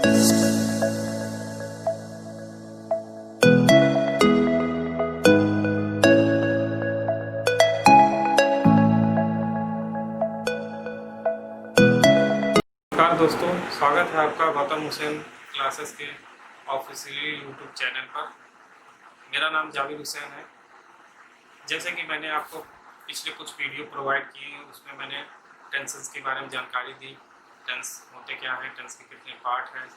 नमस्कार दोस्तों, स्वागत है आपका गौतम हुसैन क्लासेस के ऑफिशियली यूट्यूब चैनल पर। मेरा नाम जावेद हुसैन है। जैसे कि मैंने आपको पिछले कुछ वीडियो प्रोवाइड किए, उसमें मैंने टेंसेस के बारे में जानकारी दी। टेंस होते क्या हैं, टेंस के कितने पार्ट हैं।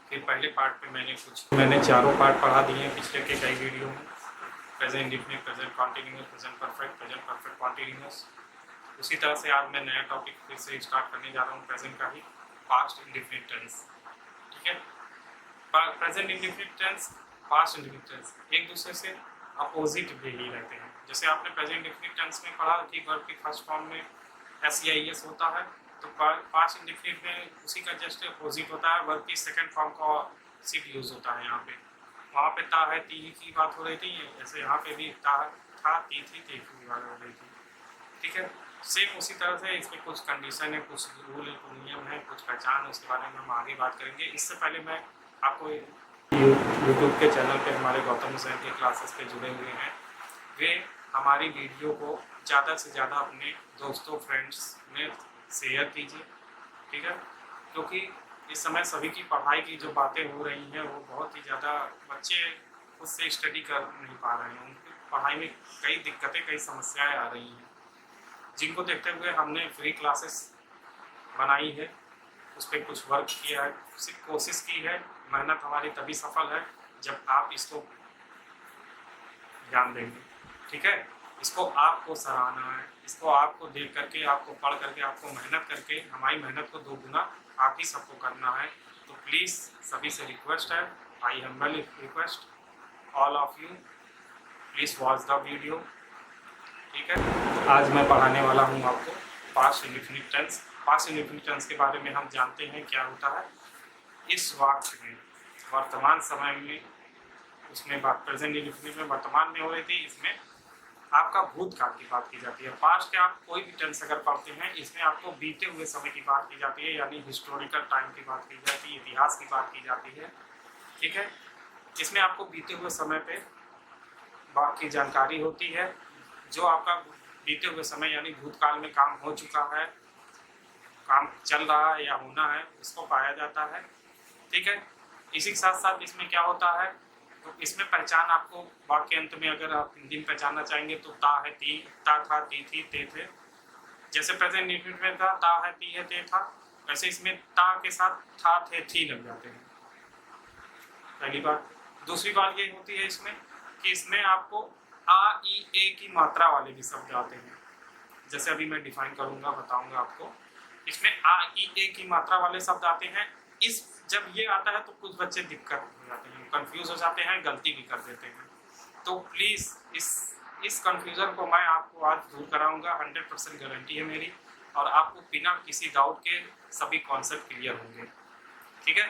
फिर पहले पार्ट पे मैंने चारों पार्ट पढ़ा दिए हैं पिछले के कई वीडियो में। Present indefinite, present continuous, present perfect continuous. उसी तरह से आज मैं नया टॉपिक फिर से स्टार्ट करने जा रहा हूँ, प्रेजेंट का ही, पास्ट इंडेफिनिट टेंस। ठीक है, present indefinite tense, past indefinite tense एक दूसरे से अपोजिट भी ही रहते हैं। जैसे आपने प्रेजेंट इंडेफिनिट टेंस में पढ़ा कि वर्ब की फर्स्ट फॉर्म में एस या ई एस होता है, तो पास्ट इंडेफिनिट में उसी का जस्ट अपोजिट होता है, वर्ब की सेकंड फॉर्म का सिर्फ यूज होता है। यहाँ पे वहाँ पे ता है ती की बात हो रही थी, ऐसे यहाँ पे भी ता था ती थी ते की बात हो रही थी। ठीक है, सेम उसी तरह से इसमें कुछ कंडीशन है, कुछ रूल है, कुछ नियम है, कुछ पहचान है, उसके बारे में हम आगे बात करेंगे। इससे पहले मैं आपको यूट्यूब के चैनल पे हमारे गौतम हुसैन के क्लासेस पे जुड़े हुए हैं, वे हमारी वीडियो को ज़्यादा से ज़्यादा अपने दोस्तों फ्रेंड्स में शेयर कीजिए। ठीक है, क्योंकि इस समय सभी की पढ़ाई की जो बातें हो रही हैं वो बहुत ही ज़्यादा, बच्चे खुद से स्टडी कर नहीं पा रहे हैं, उनकी पढ़ाई में कई दिक्कतें, कई समस्याएँ आ रही हैं, जिनको देखते हुए हमने फ्री क्लासेस बनाई है। उस पर कुछ वर्क किया है, सिर्फ कोशिश की है। मेहनत हमारी तभी सफल है जब आप इसको ध्यान देंगे। ठीक है, इसको आपको सराहना है, इसको आपको देख करके, आपको पढ़ करके, आपको मेहनत करके, हमारी मेहनत को दोगुना आप ही सबको करना है। तो प्लीज़ सभी से रिक्वेस्ट है, I humbly request all of you, please watch the video. ठीक है, आज मैं पढ़ाने वाला हूँ आपको past indefinite tense. Past indefinite tense के बारे में हम जानते हैं क्या होता है। इस वाक्य में वर्तमान समय में, उसमें बात प्रेजेंट इंडेफिनिट में वर्तमान में हो रही थी, इसमें आपका भूतकाल की बात की जाती है। पास्ट के आप कोई भी टेंस अगर पढ़ते हैं, इसमें आपको बीते हुए समय की बात की जाती है, यानी हिस्टोरिकल टाइम की बात की जाती है, इतिहास की बात की जाती है। ठीक है, इसमें आपको बीते हुए समय पे बात की जानकारी होती है। जो आपका बीते हुए समय यानी भूतकाल में काम हो चुका है, काम चल रहा है या होना है, उसको पाया जाता है। ठीक है, इसी के साथ साथ इसमें क्या होता है, तो इसमें पहचान आपको वाक्य अंत में अगर आप हिंदी में पहचानना चाहेंगे तो ता है ती, ता था ती थी ते थे। जैसे प्रेजेंट इंडेफिनिट में था ता है ती है ते था, वैसे इसमें ता के साथ था थे थी लग जाते हैं, पहली बात। दूसरी बात ये होती है इसमें कि इसमें आपको आ ई ए की मात्रा वाले भी शब्द आते हैं। जैसे अभी मैं डिफाइन करूंगा, बताऊंगा आपको। इसमें आ ई ए की मात्रा वाले शब्द आते हैं। इस जब ये आता है तो कुछ बच्चे दिक्कत हो जाते हैं, कंफ्यूज हो जाते हैं, गलती भी कर देते हैं। तो प्लीज़ इस कंफ्यूजन को मैं आपको आज दूर कराऊंगा, 100% गारंटी है मेरी, और आपको बिना किसी डाउट के सभी कॉन्सेप्ट क्लियर होंगे। ठीक है,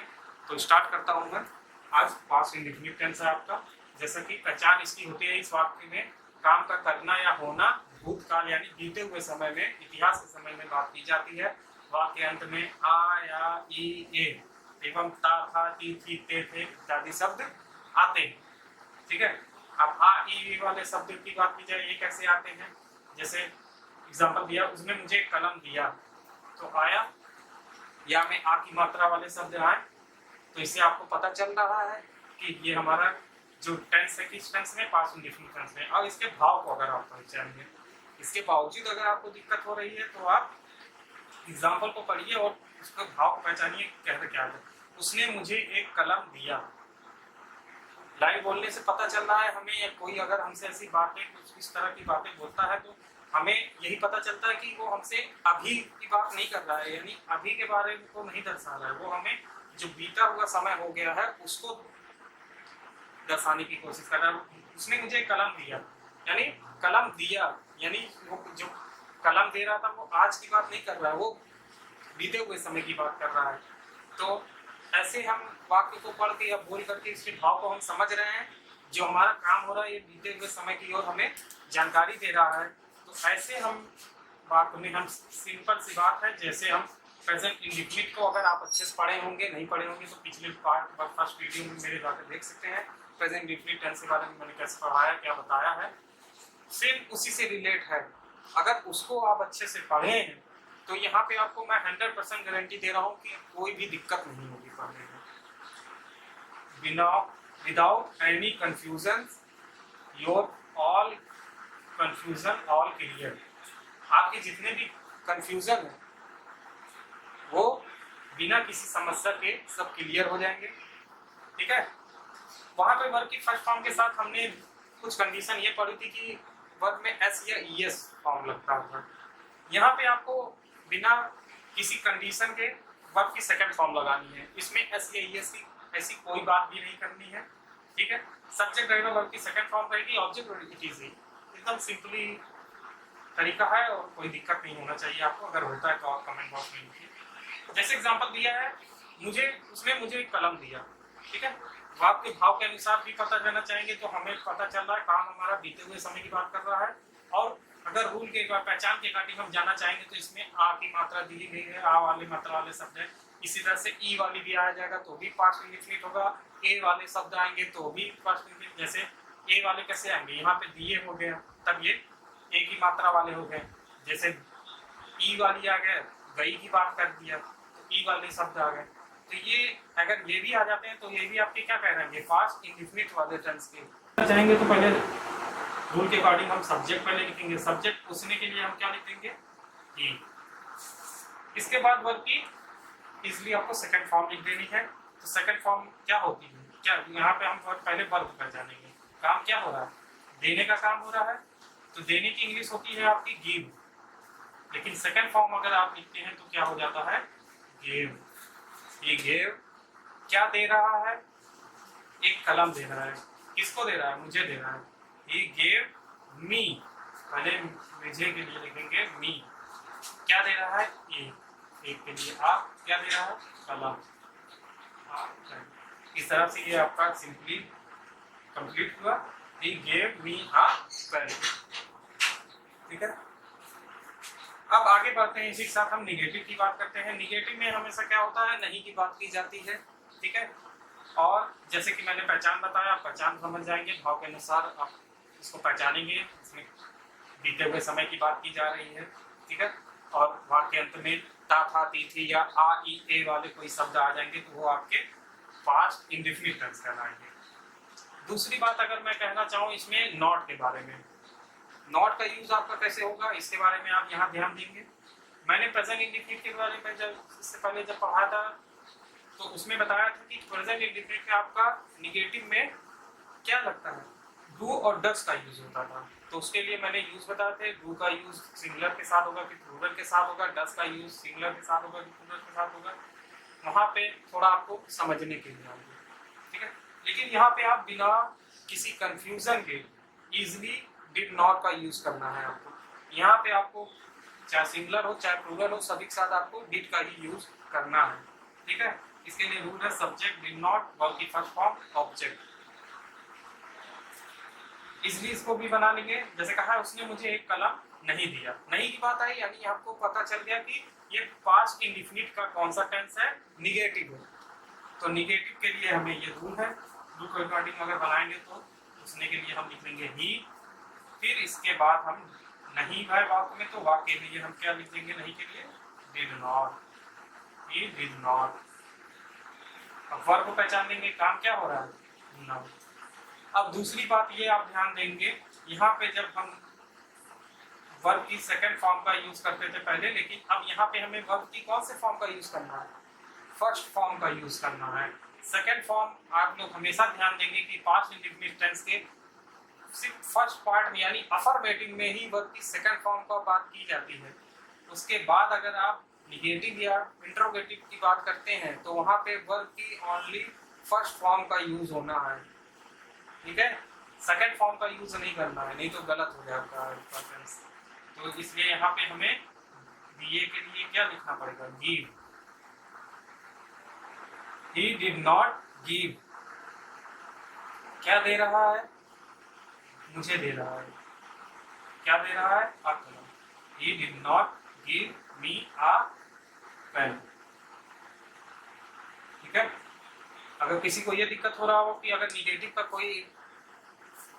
तो स्टार्ट करता हूँ मैं। आज पास्ट इंडेफिनिट टेंस है आपका। जैसा कि पहचान इसकी होती है, इस वाक्य में काम का करना या होना भूतकाल यानी बीते हुए समय में, इतिहास के समय में बात की जाती है। वाक्य अंत में आ या ई ए एवं ता था ती थी ते थे इत्यादि शब्द आते हैं। ठीक है, अब आ ई वाले शब्द की बात की जाए, ये कैसे आते हैं। जैसे एग्जांपल दिया, उसने मुझे कलम दिया, तो आया या में आ की मात्रा वाले शब्द आए, तो इससे आपको पता चल रहा है कि ये हमारा जो टेंस है किस टेंस में, पास्ट इंडेफिनिट टेंस में। अब इसके भाव को अगर आप पहचानेंगे, इसके बावजूद अगर आपको दिक्कत हो रही है तो आप एग्जाम्पल को पढ़िए और उसके भाव को पहचानिए, कहते क्या है। उसने मुझे एक कलम दिया, लाइव बोलने से पता चल रहा है हमें, या कोई अगर हमसे ऐसी बातें, कुछ इस तरह की बातें बोलता है तो हमें यही पता चलता है कि वो हमसे अभी की बात नहीं कर रहा है, यानी अभी के बारे में को नहीं दर्शा रहा है, वो हमें जो बीता हुआ समय हो गया है उसको दर्शाने की कोशिश कर रहा है। उसने मुझे कलम दिया, यानी कलम दिया, यानी वो जो कलम दे रहा था वो आज की बात नहीं कर रहा है, वो बीते हुए समय की बात कर रहा है। तो ऐसे हम वाक्य को पढ़ के या बोल करके इसके भाव को हम समझ रहे हैं, जो हमारा काम हो रहा है ये बीते हुए समय की ओर हमें जानकारी दे रहा है। तो ऐसे हम वाक्य में हम, सिंपल सी बात है, जैसे हम प्रेजेंट इंडिफिनिट को अगर आप अच्छे से पढ़े होंगे, नहीं पढ़े होंगे तो पिछले पार्ट फर्स्ट वीडियो में मेरे जाकर देख सकते हैं। प्रेजेंट इंडिफिनिट टेंस के बारे में मैंने कैसे पढ़ाया, क्या बताया है, सेम उसी से रिलेट है। अगर उसको आप अच्छे से पढ़े हैं तो यहाँ पे आपको मैं 100% गारंटी दे रहा हूँ कि कोई भी दिक्कत नहीं होगी पढ़ने में। बिना without any confusion, your all confusion all clear. आपके जितने भी कंफ्यूजन है वो बिना किसी समस्या के सब क्लियर हो जाएंगे। ठीक है, वहां पे वर्ब की फर्स्ट फॉर्म के साथ हमने कुछ कंडीशन ये पढ़ी थी कि वर्ब में एस या ईएस फॉर्म लगता था। यहाँ पे आपको बिना किसी कंडीशन के वर्ब की सेकंड फॉर्म लगानी है। इसमें एस या ईएस की ऐसी कोई बात भी नहीं करनी है। ठीक है, सब्जेक्ट रहेगा, वर्ब की सेकंड फॉर्म रहेगी, ऑब्जेक्ट इट इज, एकदम सिंपली तरीका है और कोई दिक्कत नहीं होना चाहिए आपको। अगर होता है तो आप कमेंट बॉक्स में लिखिए। जैसे एग्जांपल दिया है, उसने मुझे एक कलम दिया। ठीक है, वर्ब के भाव के अनुसार भी पता करना चाहेंगे तो हमें पता चल रहा है काम हमारा बीते हुए समय की बात कर रहा है। और अगर रूल के पहचान के अकॉर्डिंग हम जाना चाहेंगे तो इसमें आ की मात्रा दी गई है, आ वाले मात्रा वाले शब्द है। इसी तरह से ई वाली भी आ जाएगा तो भी पास्ट इंडेफिनिट होगा। ए वाले शब्द आएंगे तो भी पास्ट इंडेफिनिट। जैसे ए वाले कैसे आएंगे, यहाँ पे दिए हो गए तब ये ए की मात्रा वाले हो गए। जैसे ई वाली आ गए, गई की बात कर दिया तो ई वाले शब्द आ गए। तो ये अगर ये भी आ जाते हैं तो ये भी आपके क्या कह रहे हैं, पास्ट इंडेफिनिट वाले टेंस के। चाहेंगे तो पहले रूल के अकॉर्डिंग हम सब्जेक्ट पहले लिखेंगे। सब्जेक्ट पूछने के लिए हम क्या लिख देंगे, ही। इसके बाद वर्ब की इसलिए आपको सेकंड फॉर्म लिख देनी है। तो सेकंड फॉर्म क्या होती है, क्या यहाँ पे हम पहले वर्ब पहचानेंगे। काम क्या हो रहा है, देने का काम हो रहा है। तो देने की इंग्लिश होती है आपकी गिव, लेकिन सेकंड फॉर्म अगर आप लिखते हैं तो क्या हो जाता है, गिव। ये गिव क्या दे रहा है, एक कलम दे रहा है। किसको दे रहा है, मुझे दे रहा है। He gave me, पहले मुझे के लिए लिखेंगे मी। क्या दे रहा है, एक के लिए आप, क्या दे रहा है, कलम। इस तरह से ये आपका सिंपली कंप्लीट हुआ। He gave me a pen। ठीक है, अब आगे बढ़ते हैं। इसी के साथ हम निगेटिव की बात करते हैं। निगेटिव में हमेशा क्या होता है, नहीं की बात की जाती है। ठीक है, और जैसे कि मैंने पहचान बताया, आप पहचान समझ जाएंगे, भाव के अनुसार आप इसको पहचानेंगे। इसमें बीते हुए समय की बात की जा रही है। ठीक है, और वाक्य अंत में ता था ती थी या आ ई ए वाले कोई शब्द आ जाएंगे तो वो आपके पास्ट इंडेफिनिट टेंस कहलाएंगे। दूसरी बात अगर मैं कहना चाहूँ इसमें नॉट के बारे में, नॉट का यूज आपका कैसे होगा इसके बारे में आप यहाँ ध्यान देंगे। मैंने प्रेजेंट इंडेफिनिट के बारे में जब इससे पहले जब पढ़ा था तो उसमें बताया था कि प्रेजेंट इंडेफिनिट में आपका निगेटिव में क्या लगता है, डू और डस का यूज होता था। तो उसके लिए मैंने यूज बताए थे, डू का यूज सिंगुलर के साथ होगा कि प्लूरल के साथ होगा, डस का यूज सिंगुलर के साथ होगा कि प्लूरल के साथ होगा। वहाँ पे थोड़ा आपको समझने के लिए आएगा। ठीक है, लेकिन यहाँ पे आप बिना किसी कंफ्यूजन के इजिली डिड नॉट का यूज करना है आपको। यहाँ पे आपको चाहे सिंगुलर हो चाहे प्लूरल हो, सभी के साथ आपको डिड का ही यूज करना है। ठीक है, इसके लिए रूल है सब्जेक्ट डिड नॉट, वर्ब की फर्स्ट फॉर्म ऑब्जेक्ट। इसलिए इसको भी बना लेंगे। जैसे कहा उसने मुझे एक कलम नहीं दिया, नहीं की बात आई, यानी आपको पता चल गया कि ये पास्ट इंडेफिनिट का कौन सा टेंस है, निगेटिव है। तो निगेटिव के लिए हमें ये रूल है, रूल के अकॉर्डिंग अगर बनाएंगे तो उसने के लिए हम लिख लेंगे ही। फिर इसके बाद हम नहीं है वाक्य में, तो वाक्य के लिए हम क्या लिख देंगे, नहीं के लिए did not, he did not. अब वर्ब को पहचान लेंगे, काम क्या हो रहा है, नाउ। अब दूसरी बात ये आप ध्यान देंगे, यहाँ पे जब हम वर्ब की सेकंड फॉर्म का यूज करते थे पहले, लेकिन अब यहाँ पे हमें वर्ब की कौन से फॉर्म का यूज करना है, फर्स्ट फॉर्म का यूज करना है। सेकंड फॉर्म आप लोग हमेशा ध्यान देंगे कि पास्ट इंडेफिनिट टेंस के सिर्फ फर्स्ट पार्ट में यानी अफर्मेटिव में ही वर्ब की सेकंड फॉर्म का बात की जाती है। उसके बाद अगर आप निगेटिव या इंट्रोगेटिव की बात करते हैं तो वहाँ पे वर्ब की ओनली फर्स्ट फॉर्म का यूज होना है। ठीक है, सेकंड फॉर्म का यूज नहीं करना है, नहीं तो गलत हो जाता है टेंस। तो इसलिए यहाँ पे हमें दिए के लिए क्या लिखना पड़ेगा, give. He did not give, क्या दे रहा है, मुझे दे रहा है। क्या दे रहा है, a कलम। He did not give me a pen. ठीक है, अगर किसी को ये दिक्कत हो रहा हो कि अगर निगेटिव का कोई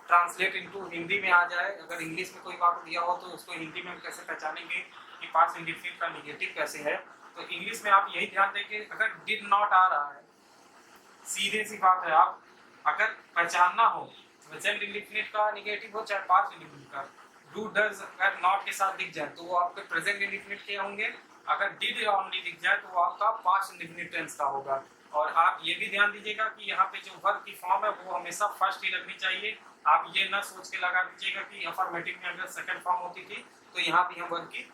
ट्रांसलेट इनटू हिंदी में आ जाए, अगर इंग्लिश में कोई वाक्य दिया हो तो उसको हिंदी में हम कैसे पहचानेंगे कि पास्ट इंडेफिनिट का निगेटिव कैसे है, तो इंग्लिश में आप यही ध्यान देंगे, अगर डिड नॉट आ रहा है, सीधे सी बात है, आप अगर पहचानना हो प्रेजेंट इंडेफिनिट का निगेटिव हो चाहे पास्ट इंडेफिनिट का, डू डज अगर नॉट के साथ दिख जाए तो वो आपके प्रेजेंट इंडेफिनिट के होंगे, अगर डिड ओनली दिख जाए तो वो आपका पास्ट इंडेफिनिट टेंस का होगा। और आप ये भी ध्यान दीजिएगा कि यहाँ पे जो वर्ब की फॉर्म है वो हमेशा फर्स्ट ही रखनी चाहिए। आप ये ना सोच के लगा दीजिएगा कि अफर्मेटिव में अगर सेकंड फॉर्म होती थी तो यहाँ भी हम वर्ब की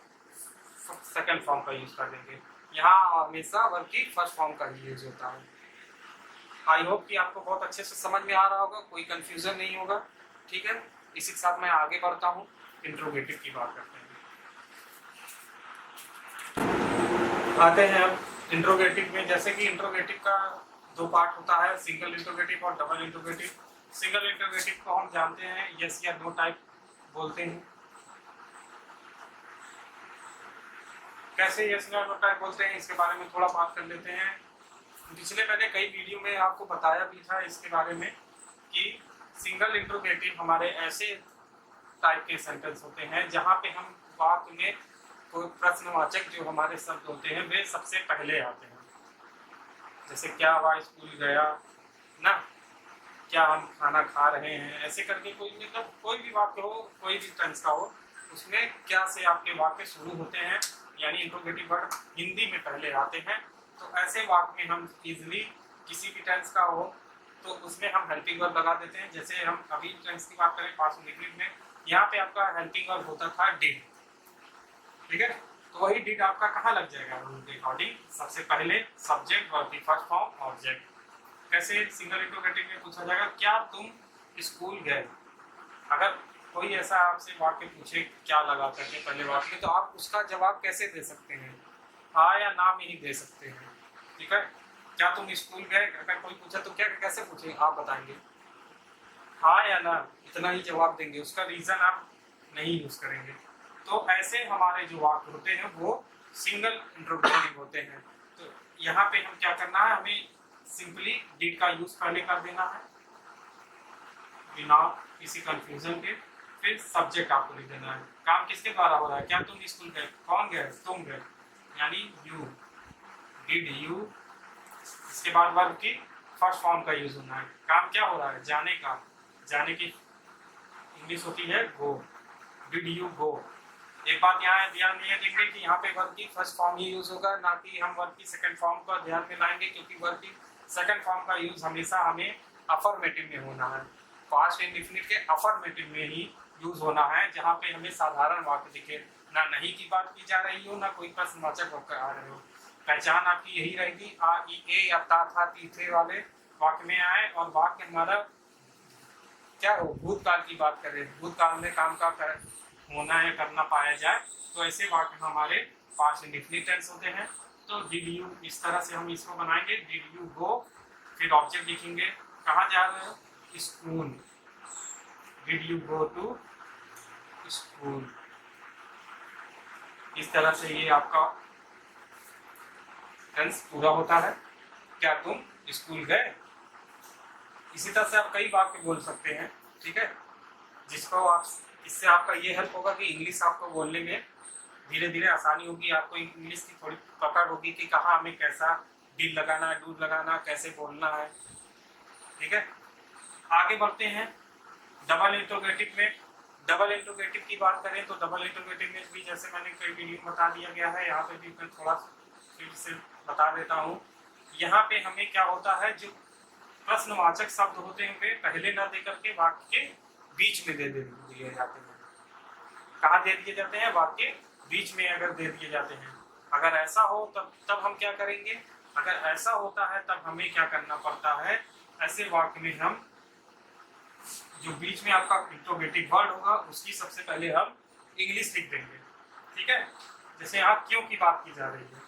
सेकंड फॉर्म का यूज कर देंगे, यहाँ हमेशा वर्ब की फर्स्ट फॉर्म का यूज होता है। आई होप कि आपको बहुत अच्छे से समझ में आ रहा होगा, कोई कंफ्यूजन नहीं होगा। ठीक है, इसी के साथ मैं आगे बढ़ता हूँ, इंट्रोगेटिव की बात करते हैं। आते हैं अब इंट्रोगेटिव में, जैसे कि इंट्रोगेटिव का दो पार्ट होता है, सिंगल इंट्रोगेटिव और डबल इंट्रोगेटिव। सिंगल इंट्रोगेटिव को हम जानते हैं यस या नो टाइप बोलते हैं। कैसे यस या नो टाइप बोलते हैं इसके बारे में थोड़ा बात कर लेते हैं। पिछले मैंने कई वीडियो में आपको बताया भी था इसके बारे में कि सिंगल इंट्रोगेटिव हमारे ऐसे टाइप के सेंटेंस होते हैं जहाँ पे हम वाक्य में कोई प्रश्नवाचक जो हमारे शब्द होते हैं वे सबसे पहले आते हैं। जैसे क्या हुआ, स्कूल गया ना, क्या हम खाना खा रहे हैं, ऐसे करके कोई मतलब कोई भी वाक्य हो, कोई भी टेंस का हो, उसमें क्या से आपके वाक्य शुरू होते हैं, यानी इंट्रोगेटिव वर्ड हिंदी में पहले आते हैं। तो ऐसे वाक्य में हम इजीली किसी भी टेंस का हो तो उसमें हम हेल्पिंग वर्ब लगा देते हैं। जैसे हम अभी टेंस की बात करें पास्ट इंडेफिनिट में, यहाँ पे आपका हेल्पिंग वर्ब होता था डिड। ठीक है, तो वही डिड आपका कहाँ लग जाएगा रूल के अकॉर्डिंग, सबसे पहले सब्जेक्ट वर्ब की फर्स्ट फॉर्म ऑब्जेक्ट। कैसे सिंगल इंट्रोगेटिव में पूछा जाएगा क्या तुम स्कूल गए, अगर कोई ऐसा आपसे वाक्य पूछे क्या लगा करके पहले वाक्य में, तो आप उसका जवाब कैसे दे सकते हैं, हाँ या ना में ही दे सकते हैं। ठीक है, क्या तुम स्कूल गए, अगर कोई पूछा तो क्या कैसे पूछे, आप बताएंगे हाँ या ना, इतना ही जवाब देंगे, उसका रीजन आप नहीं यूज करेंगे। तो ऐसे हमारे जो वाक्य होते हैं वो सिंगल इंट्रोगेटिव होते हैं। तो यहाँ पे हम क्या करना है, हमें सिंपली डिड का यूज पहले कर देना है बिना किसी कंफ्यूजन के, फिर सब्जेक्ट आपको लिख देना है। काम किसके द्वारा हो रहा है, क्या तुम स्कूल गए, कौन गए, तुम गए, यानी यू, डिड यू। इसके बाद वर्ब की फर्स्ट फॉर्म का यूज होना है। काम क्या हो रहा है, जाने का, जाने की इंग्लिश होती है गो, डिड यू गो। एक बात यहाँ ध्यान नहीं देंगे कि यहाँ पे वर्ब की फर्स्ट फॉर्म ही यूज होगा, ना कि हम वर्ब की सेकंड फॉर्म का ध्यान में लाएंगे, क्योंकि वर्ब की सेकंड फॉर्म का यूज हमेशा हमें अफर्मेटिव में होना है, पास्ट इंडेफिनिट के अफर्मेटिव में ही यूज होना है, जहाँ पे हमें साधारण वाक्य दिखे, ना नहीं की बात की जा रही हो, ना कोई प्रश्नवाचक वाक्य आ रहे हो। पहचान आपकी यही रहेगी, आ ई ए या ता था ती थे वाले वाक्य में आए, और वाक्य हमारा क्या हो, भूतकाल की बात करें, भूतकाल में काम का होना है, करना पाया जाए, तो ऐसे वाक्य हमारे पास्ट इंडेफिनिट टेंस होते हैं। तो डिड यू, इस तरह से हम इसको बनाएंगे, डिड यू गो, फिर ऑब्जेक्ट लिखेंगे, कहाँ जा रहे हो, school, did you go to school. इस तरह से ये आपका टेंस पूरा होता है, क्या तुम स्कूल गए। इसी तरह से आप कई वाक्य बोल सकते हैं। ठीक है, जिसको आप, इससे आपका ये हेल्प होगा कि इंग्लिश आपको बोलने में धीरे धीरे आसानी होगी, आपको इंग्लिश की थोड़ी पकड़ होगी कि कहाँ हमें कैसा डिड लगाना है, डू लगाना, कैसे बोलना है। ठीक है, आगे बढ़ते हैं डबल इंट्रोगेटिव में। डबल इंट्रोगेटिव की बात करें तो डबल इंट्रोगेटिव में भी जैसे मैंने कई वीडियो में बता दिया गया है, यहाँ पे भी मैं थोड़ा फिर से बता देता हूँ। यहाँ पे हमें क्या होता है, जो प्रश्नवाचक शब्द होते हैं वे पहले न दे करके वाक्य के बीच में दे दिए जाते हैं। कहाँ दे दिए जाते हैं, वाक्य बीच में अगर दे दिए जाते हैं। अगर ऐसा हो तब हम क्या करेंगे, अगर ऐसा होता है तब हमें क्या करना पड़ता है, ऐसे वाक्य में हम जो बीच में आपका इंट्रोगेटिव वर्ड होगा उसकी सबसे पहले हम इंग्लिश लिख देंगे। ठीक है, जैसे यहाँ क्यों की बात की जा रही है,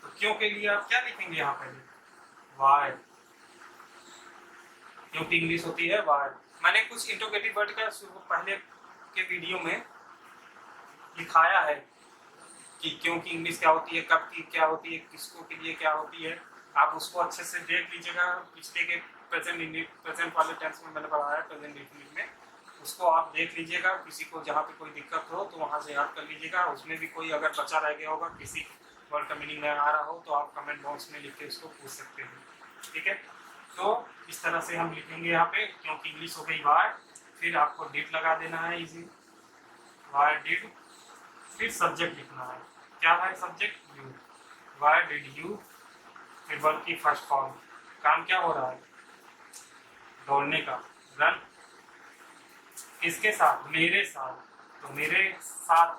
तो क्यों के लिए आप क्या लिखेंगे, यहाँ पहले वाई, क्योंकि इंग्लिश होती है वाई। मैंने कुछ इंट्रोगेटिव वर्ड का पहले के वीडियो में दिखाया है कि क्यों की इंग्लिश क्या होती है, कब की क्या होती है, किसको के लिए क्या होती है, आप उसको अच्छे से देख लीजिएगा। पिछले के प्रेजेंट वाले टेंस में मैंने पढ़ाया है, प्रेजेंट इंडेफिनिट में, उसको आप देख लीजिएगा। किसी को जहाँ पे कोई दिक्कत हो तो वहाँ से याद कर लीजिएगा। उसमें भी कोई अगर बचा रह गया होगा, किसी वर्ड का मीनिंग नहीं आ रहा हो, तो आप कमेंट बॉक्स में लिख के उसको पूछ सकते हैं, ठीक है। तो इस तरह से हम लिखेंगे यहाँ पे, क्योंकि इंग्लिश हो गई वाई, फिर आपको डिड लगा देना है, इजी वाई डिड, फिर सब्जेक्ट लिखना है। क्या है subject? You. Why did you, फिर वर्ब की फर्स्ट फॉर्म, काम क्या हो रहा है? दौड़ने का, रन। किसके साथ? मेरे साथ। तो मेरे साथ,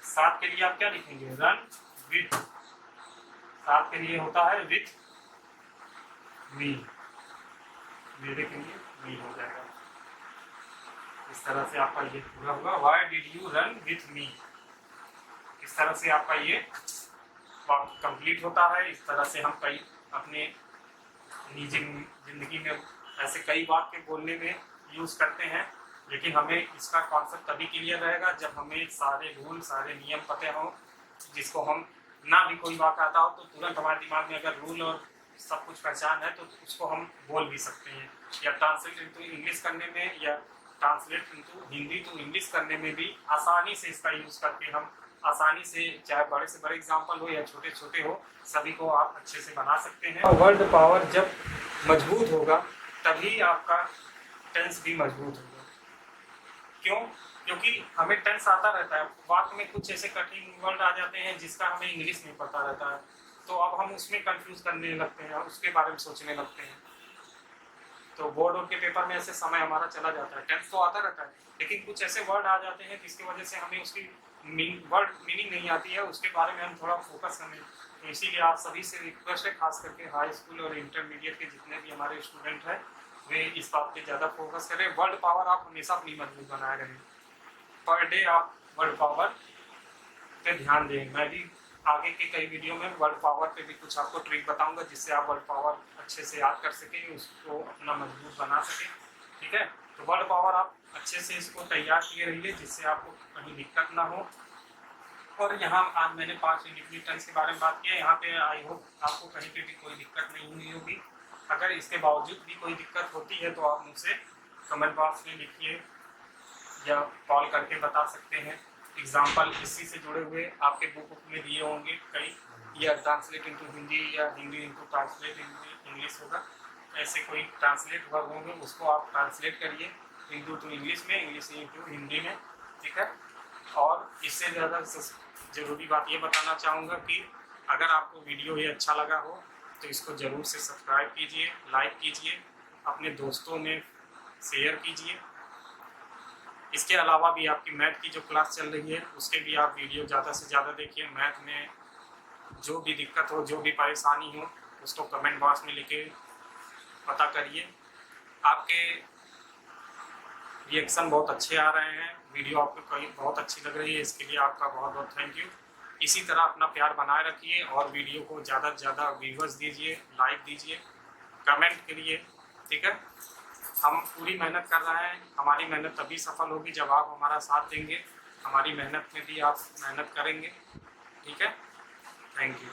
साथ के लिए आप क्या लिखेंगे? Run with. साथ के लिए होता है विथ मी, मेरे के लिए मी हो जाएगा। इस तरह से आपका ये पूरा होगा, why did you run with me. इस तरह से आपका ये वाक्य कंप्लीट होता है। इस तरह से हम कई अपने निजी जिंदगी में ऐसे कई वाक्य बोलने में यूज करते हैं, लेकिन हमें इसका कॉन्सेप्ट तभी क्लियर रहेगा जब हमें सारे रूल, सारे नियम पते हों, जिसको हम ना भी कोई वाक्य आता हो तो तुरंत हमारे दिमाग में अगर रूल और सब कुछ पहचान है तो उसको हम बोल भी सकते हैं, या ट्रांसलेट इनटू इंग्लिश करने में, या translate into Hindi to English करने में भी आसानी से इसका यूज करके हम आसानी से, चाहे बड़े से बड़े एग्जाम्पल हो या छोटे छोटे हो, सभी को आप अच्छे से बना सकते हैं। वर्ड पावर जब मजबूत होगा तभी आपका टेंस भी मजबूत होगा। क्यों? क्योंकि हमें टेंस आता रहता है, वाक्य में कुछ ऐसे कठिन वर्ड आ जाते हैं जिसका हमें इंग्लिश नहीं पता रहता है, तो अब हम उसमें कंफ्यूज करने लगते हैं, उसके बारे में सोचने लगते हैं। तो बोर्ड के पेपर में ऐसे समय हमारा चला जाता है। टेंस तो आता रहता है, लेकिन कुछ ऐसे वर्ड आ जाते हैं जिसकी वजह से हमें उसकी वर्ड मीनिंग नहीं आती है, उसके बारे में हम थोड़ा फोकस करने। तो इसीलिए आप सभी से रिक्वेस्ट है, खास करके हाई स्कूल और इंटरमीडिएट के जितने भी हमारे स्टूडेंट हैं, वे इस बात पे ज़्यादा फोकस करें। वर्ड पावर आप हमेशा अपनी मजबूत बनाए रहें। पर डे आप वर्ड पावर पे ध्यान दें। मैं भी आगे के कई वीडियो में वर्ड पावर पे भी कुछ आपको ट्रिक बताऊंगा, जिससे आप वर्ड पावर अच्छे से याद कर सकें, उसको अपना मजबूत बना सकें, ठीक है। तो वर्ड पावर आप अच्छे से इसको तैयार किए रहिए, जिससे आपको कहीं दिक्कत ना हो। और यहाँ आज मैंने 5 इंडिफिनिट टेंस के बारे में बात किया। यहाँ पे आई होप आपको कहीं पे भी कोई दिक्कत नहीं हुई होगी। अगर इसके बावजूद भी कोई दिक्कत होती है तो आप मुझसे कमेंट बॉक्स में लिखिए या कॉल करके बता सकते हैं। एग्जाम्पल इसी से जुड़े हुए आपके बुक में दिए होंगे कई, या ट्रांसलेट इनटू हिंदी या हिंदी इनटू ट्रांसलेट इंग्लिश होगा, ऐसे कोई ट्रांसलेट वर्ब होंगे, उसको आप ट्रांसलेट करिए हिंदी टू इंग्लिश में, इंग्लिश टू हिंदी में, ठीक है। और इससे ज़्यादा ज़रूरी बात ये बताना चाहूँगा कि अगर आपको वीडियो ये अच्छा लगा हो तो इसको ज़रूर से सब्सक्राइब कीजिए, लाइक कीजिए, अपने दोस्तों में शेयर कीजिए। इसके अलावा भी आपकी मैथ की जो क्लास चल रही है उसके भी आप वीडियो ज़्यादा से ज़्यादा देखिए। मैथ में जो भी दिक्कत हो, जो भी परेशानी हो, उसको कमेंट बॉक्स में लिखे पता करिए। आपके रिएक्शन बहुत अच्छे आ रहे हैं, वीडियो आपको कहीं बहुत अच्छी लग रही है, इसके लिए आपका बहुत बहुत थैंक यू। इसी तरह अपना प्यार बनाए रखिए और वीडियो को ज़्यादा से ज़्यादा व्यूअर्स दीजिए, लाइक दीजिए, कमेंट करिए, ठीक है। हम पूरी मेहनत कर रहे हैं, हमारी मेहनत तभी सफल होगी जब आप हमारा साथ देंगे, हमारी मेहनत में भी आप मेहनत करेंगे, ठीक है। Thank you.